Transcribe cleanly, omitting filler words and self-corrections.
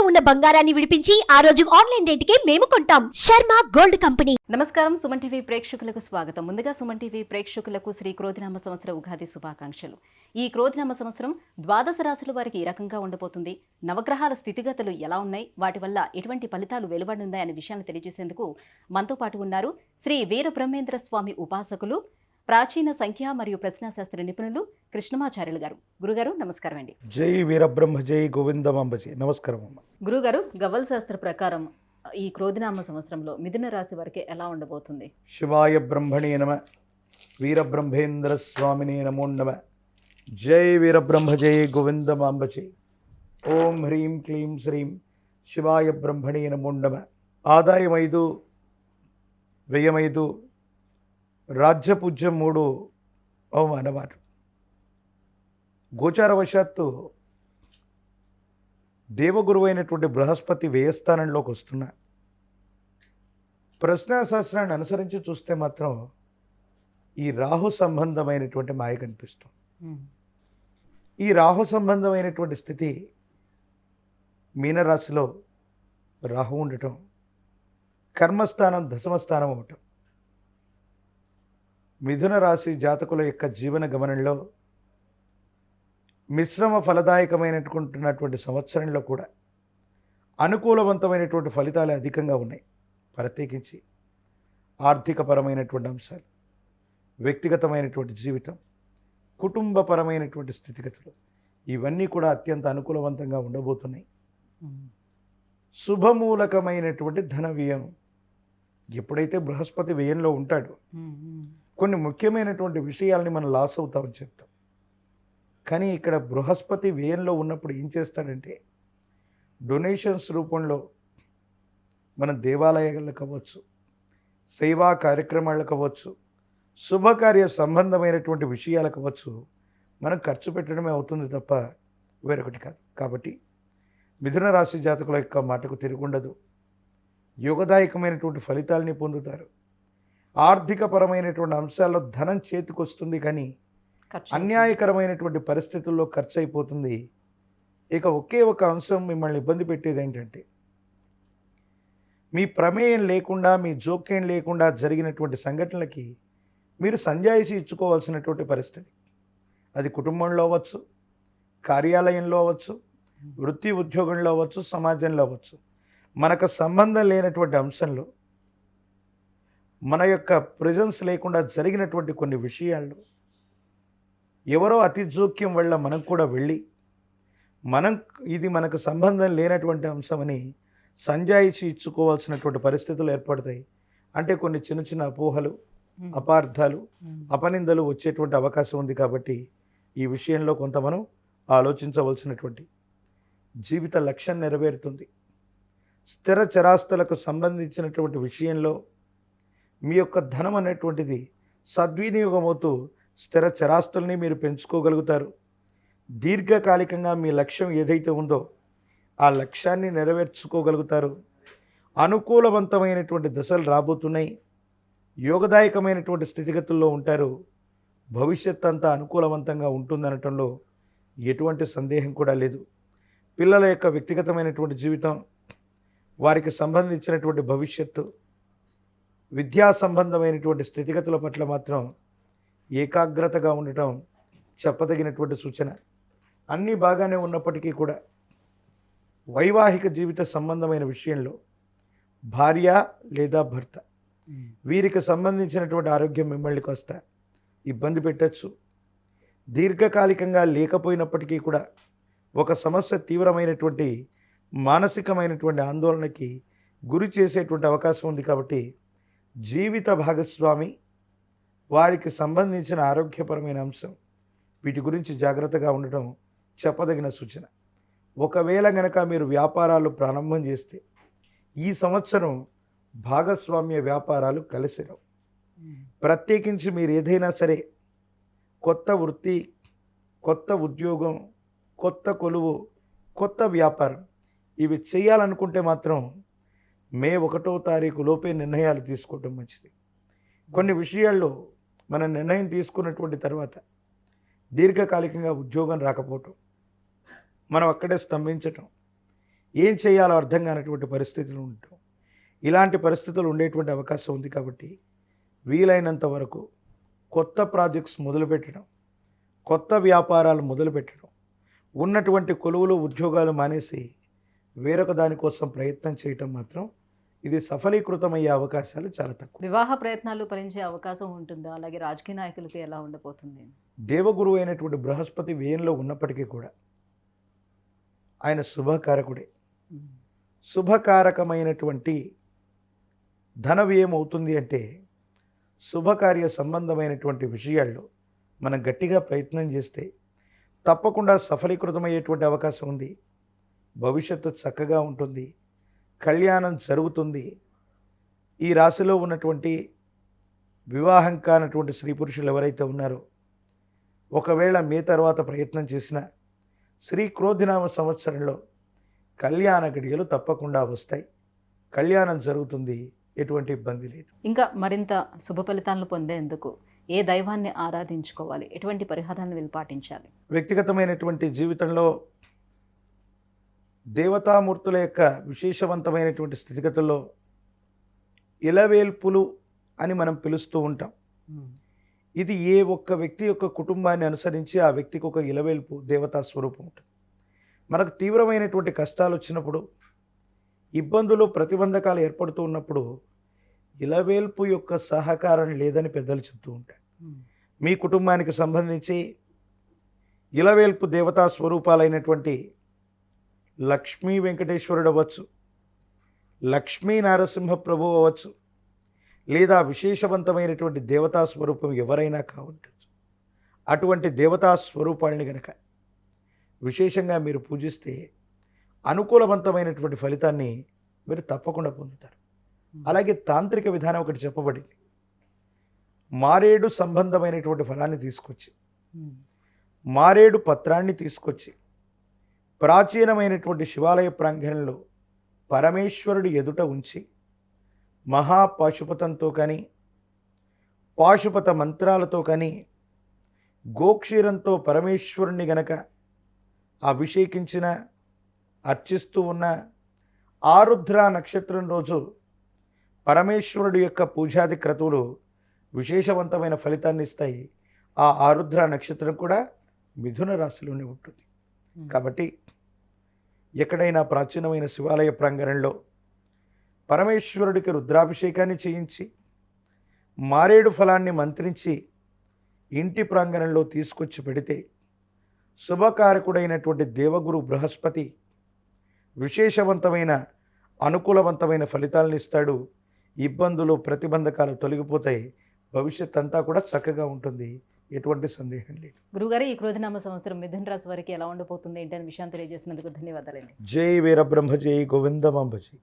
ఉన్న బంగారాన్ని విడిపించి ఆ రోజు ఆన్లైన్ రేటుకే మేము కొంటాం. Sharma gold company. నమస్కారం, సుమన్ టీవీ ప్రేక్షకులకు స్వాగతం. ముందుగా సుమన్ టీవీ ప్రేక్షకులకు శ్రీ క్రోధినామ సంవత్సర ఉగాది శుభాకాంక్షలు. ఈ క్రోధినామ సంవత్సరం ద్వాదశ రాశుల వారికి ఈ రకంగా ఉండబోతుంది. నవగ్రహాల స్థితిగతులు ఎలా ఉన్నాయి, వాటి వల్ల ఎటువంటి ఫలితాలు వెలువడున్నాయి అనే విషయాన్ని తెలియజేసేందుకు మనతో పాటు ఉన్నారు శ్రీ వీర బ్రహ్మేంద్ర స్వామి ఉపాసకులు, ప్రాచీన సంఖ్య మరియు ప్రశ్నాశాస్త్ర నిపుణులు కృష్ణమాచార్యులు గారు. గురుగారు నమస్కారం అండి. జై వీరబ్రహ్మ జై గోవిందమాంబ జై. నమస్కారం అమ్మ. గురుగారు, గవ్వల శాస్త్ర ప్రకారం ఈ క్రోధినామ సంవత్సరంలో మిథున రాశి వారికి ఎలా ఉండబోతుంది? శివాయ బ్రహ్మణే నమ, వీరబ్రహ్మేంద్ర స్వామినే నమో నమ. జై వీరబ్రహ్మ జై గోవిందమాంబ జై. ఓం హ్రీం క్లీం శ్రీం శివాయ బ్రహ్మణే నమో నమ. ఆదాయం 5, వ్యయం 5, రాజ్యపూజ్యం 3, అవమానవారు. గోచారవశాత్తు దేవగురువు అయినటువంటి బృహస్పతి వ్యయస్థానంలోకి వస్తున్నా. ప్రశ్నాశాస్త్రాన్ని అనుసరించి చూస్తే మాత్రం ఈ రాహు సంబంధమైనటువంటి మాయ కనిపిస్తుంది. ఈ రాహు సంబంధమైనటువంటి స్థితి మీనరాశిలో రాహు ఉండటం, కర్మస్థానం దశమస్థానం అవటం, మిథున రాశి జాతకుల యొక్క జీవన గమనంలో మిశ్రమ ఫలదాయకమైనటువంటి సంవత్సరంలో కూడా అనుకూలవంతమైనటువంటి ఫలితాలు అధికంగా ఉన్నాయి. ప్రత్యేకించి ఆర్థికపరమైనటువంటి అంశాలు, వ్యక్తిగతమైనటువంటి జీవితం, కుటుంబపరమైనటువంటి స్థితిగతులు, ఇవన్నీ కూడా అత్యంత అనుకూలవంతంగా ఉండబోతున్నాయి. శుభమూలకమైనటువంటి ధన వ్యయం. ఎప్పుడైతే బృహస్పతి వ్యయంలో ఉంటాడో కొన్ని ముఖ్యమైనటువంటి విషయాల్ని మనం లాస్ అవుతామని చెప్తాం. కానీ ఇక్కడ బృహస్పతి వ్యయంలో ఉన్నప్పుడు ఏం చేస్తాడంటే డొనేషన్స్ రూపంలో మనం దేవాలయాలకు అవ్వచ్చు, సేవా కార్యక్రమాలకు అవ్వచ్చు, శుభకార్య సంబంధమైనటువంటి విషయాలకు అవ్వచ్చు, మనం ఖర్చు పెట్టడమే అవుతుంది తప్ప వేరొకటి కాదు. కాబట్టి మిథున రాశి జాతకుల యొక్క మాటకు తిరుగుండదు. యోగదాయకమైనటువంటి ఫలితాలని పొందుతారు. ఆర్థికపరమైనటువంటి అంశాల్లో ధనం చేతికొస్తుంది, కానీ అన్యాయకరమైనటువంటి పరిస్థితుల్లో ఖర్చు అయిపోతుంది. ఇక ఒకే ఒక అంశం మిమ్మల్ని ఇబ్బంది పెట్టేది ఏంటంటే మీ ప్రమేయం లేకుండా, మీ జోక్యం లేకుండా జరిగినటువంటి సంఘటనలకి మీరు సంజాయిషి ఇచ్చుకోవాల్సినటువంటి పరిస్థితి. అది కుటుంబంలో అవ్వచ్చు, కార్యాలయంలో అవ్వచ్చు, వృత్తి ఉద్యోగంలో అవ్వచ్చు, సమాజంలో అవ్వచ్చు. మనకు సంబంధం లేనటువంటి అంశంలో మన యొక్క ప్రెజెన్స్ లేకుండా జరిగినటువంటి కొన్ని విషయాల్లో ఎవరో అతి జోక్యం వల్ల మనం కూడా వెళ్ళి ఇది మనకు సంబంధం లేనటువంటి అంశమని సంజాయిషి ఇచ్చుకోవాల్సినటువంటి పరిస్థితులు ఏర్పడతాయి. అంటే కొన్ని చిన్న చిన్న అపోహలు, అపార్థాలు, అపనిందలు వచ్చేటువంటి అవకాశం ఉంది. కాబట్టి ఈ విషయంలో కొంత మనం ఆలోచించవలసినటువంటి జీవిత లక్ష్యం నెరవేరుతుంది. స్థిర చరాస్తులకు సంబంధించినటువంటి విషయంలో మీ యొక్క ధనం అనేటువంటిది సద్వినియోగమవుతూ స్థిర చరాస్తుల్ని మీరు పెంచుకోగలుగుతారు. దీర్ఘకాలికంగా మీ లక్ష్యం ఏదైతే ఉందో ఆ లక్ష్యాన్ని నెరవేర్చుకోగలుగుతారు. అనుకూలవంతమైనటువంటి దశలు రాబోతున్నాయి. యోగదాయకమైనటువంటి స్థితిగతుల్లో ఉంటారు. భవిష్యత్ అంతా అనుకూలవంతంగా ఉంటుందనటంలో ఎటువంటి సందేహం కూడా లేదు. పిల్లల యొక్క వ్యక్తిగతమైనటువంటి జీవితం, వారికి సంబంధించినటువంటి భవిష్యత్తు, విద్యా సంబంధమైనటువంటి స్థితిగతుల పట్ల మాత్రం ఏకాగ్రతగా ఉండటం చెప్పదగినటువంటి సూచన. అన్నీ బాగానే ఉన్నప్పటికీ కూడా వైవాహిక జీవిత సంబంధమైన విషయంలో భార్య లేదా భర్త వీరికి సంబంధించినటువంటి ఆరోగ్యం మిమ్మల్ని కాస్త ఇబ్బంది పెట్టచ్చు. దీర్ఘకాలికంగా లేకపోయినప్పటికీ కూడా ఒక సమస్య తీవ్రమైనటువంటి మానసికమైనటువంటి ఆందోళనకి గురి చేసేటువంటి అవకాశం ఉంది. కాబట్టి జీవిత భాగస్వామి, వారికి సంబంధించిన ఆరోగ్యపరమైన అంశం, వీటి గురించి జాగ్రత్తగా ఉండటం చెప్పదగిన సూచన. ఒకవేళ గనక మీరు వ్యాపారాలు ప్రారంభం చేస్తే ఈ సంవత్సరం భాగస్వామ్య వ్యాపారాలు కలిసిరావు. ప్రత్యేకించి మీరు ఏదైనా సరే కొత్త వృత్తి, కొత్త ఉద్యోగం, కొత్త కొలువు, కొత్త వ్యాపారం ఇవి చేయాలనుకుంటే మాత్రం మే 1వ తారీఖు లోపే నిర్ణయాలు తీసుకోవడం మంచిది. కొన్ని విషయాల్లో మనం నిర్ణయం తీసుకున్నటువంటి తర్వాత దీర్ఘకాలికంగా ఉద్యోగం రాకపోవటం, మనం అక్కడే స్తంభించటం, ఏం చేయాలో అర్థం కానటువంటి పరిస్థితులు ఉంటాం. ఇలాంటి పరిస్థితులు ఉండేటువంటి అవకాశం ఉంది. కాబట్టి వీలైనంత వరకు కొత్త ప్రాజెక్ట్స్ మొదలుపెట్టడం, కొత్త వ్యాపారాలు మొదలుపెట్టడం, ఉన్నటువంటి కొలువులు ఉద్యోగాలు మానేసి వేరొక దానికోసం ప్రయత్నం చేయటం మాత్రం ఇది సఫలీకృతమయ్యే అవకాశాలు చాలా తక్కువ. వివాహ ప్రయత్నాలు ఫలించే అవకాశం ఉంటుందా? అలాగే రాజకీయ నాయకులకి ఎలా ఉండబోతుంది? దేవగురువు అయినటువంటి బృహస్పతి వ్యయంలో ఉన్నప్పటికీ కూడా ఆయన శుభకారకుడే. శుభకారకమైనటువంటి ధన వ్యయం అవుతుంది అంటే శుభకార్య సంబంధమైనటువంటి విషయాల్లో మనం గట్టిగా ప్రయత్నం చేస్తే తప్పకుండా సఫలీకృతమయ్యేటువంటి అవకాశం ఉంది. భవిష్యత్తు చక్కగా ఉంటుంది, కళ్యాణం జరుగుతుంది. ఈ రాశిలో ఉన్నటువంటి వివాహం కానటువంటి స్త్రీ పురుషులు ఎవరైతే ఉన్నారో ఒకవేళ మే తర్వాత ప్రయత్నం చేసినా శ్రీ క్రోధినామ సంవత్సరంలో కళ్యాణ గడియలు తప్పకుండా వస్తాయి. కళ్యాణం జరుగుతుంది, ఎటువంటి ఇబ్బంది లేదు. ఇంకా మరింత శుభ ఫలితాలను పొందేందుకు ఏ దైవాన్ని ఆరాధించుకోవాలి? ఎటువంటి పరిహారాన్ని వీళ్ళు పాటించాలి? వ్యక్తిగతమైనటువంటి జీవితంలో దేవతామూర్తుల యొక్క విశేషవంతమైనటువంటి స్థితిగతుల్లో ఇలవేల్పులు అని మనం పిలుస్తూ ఉంటాం. ఇది ఏ ఒక్క వ్యక్తి యొక్క కుటుంబాన్ని అనుసరించి ఆ వ్యక్తికి ఒక ఇలవేల్పు దేవతా స్వరూపం ఉంటుంది. మనకు తీవ్రమైనటువంటి కష్టాలు వచ్చినప్పుడు, ఇబ్బందులు ప్రతిబంధకాలు ఏర్పడుతూ ఉన్నప్పుడు ఇలవేల్పు యొక్క సహకారం లేదని పెద్దలు చెప్తూ ఉంటారు. మీ కుటుంబానికి సంబంధించి ఇలవేల్పు దేవతా స్వరూపాలైనటువంటి లక్ష్మీ వెంకటేశ్వరుడు అవ్వచ్చు, లక్ష్మీ నరసింహ ప్రభు అవ్వచ్చు, లేదా విశేషవంతమైనటువంటి దేవతా స్వరూపం ఎవరైనా కావచ్చు. అటువంటి దేవతా స్వరూపాలని గనక విశేషంగా మీరు పూజిస్తే అనుకూలవంతమైనటువంటి ఫలితాన్ని మీరు తప్పకుండా పొందుతారు. అలాగే తాంత్రిక విధానం ఒకటి చెప్పబడింది. మారేడు సంబంధమైనటువంటి ఫలాన్ని తీసుకొచ్చి, మారేడు పత్రాన్ని తీసుకొచ్చి ప్రాచీనమైనటువంటి శివాలయ ప్రాంగణంలో పరమేశ్వరుడి ఎదుట ఉంచి మహాపాశుపతంతో కానీ, పాశుపత మంత్రాలతో కానీ, గోక్షీరంతో పరమేశ్వరుణ్ణి గనక అభిషేకించిన, అర్చిస్తూ ఉన్న ఆరుద్ర నక్షత్రం రోజు పరమేశ్వరుడి యొక్క పూజాది క్రతువులు విశేషవంతమైన ఫలితాన్ని ఇస్తాయి. ఆ ఆరుద్ర నక్షత్రం కూడా మిథున రాశిలోనే ఉంటుంది. కాబట్టి ఎక్కడైనా ప్రాచీనమైన శివాలయ ప్రాంగణంలో పరమేశ్వరుడికి రుద్రాభిషేకాన్ని చేయించి మారేడు ఫలాన్ని మంత్రించి ఇంటి ప్రాంగణంలో తీసుకొచ్చి పెడితే శుభకారకుడైనటువంటి దేవగురు బృహస్పతి విశేషవంతమైన అనుకూలవంతమైన ఫలితాలను ఇస్తాడు. ఇబ్బందులు ప్రతిబంధకాలు తొలగిపోతాయి. భవిష్యత్ అంతా కూడా చక్కగా ఉంటుంది, ఎటువంటి సందేహం లేదు. గురుగారు, ఈ క్రోధినామ సంవత్సరం మిథున రాశి వారికి ఎలా ఉండబోతుంది ఏంటి అనే విషయం తెలియజేసినందుకు ధన్యవాదాలండి. జై వీరబ్రహ్మ, జై గోవిందమాంబ జై.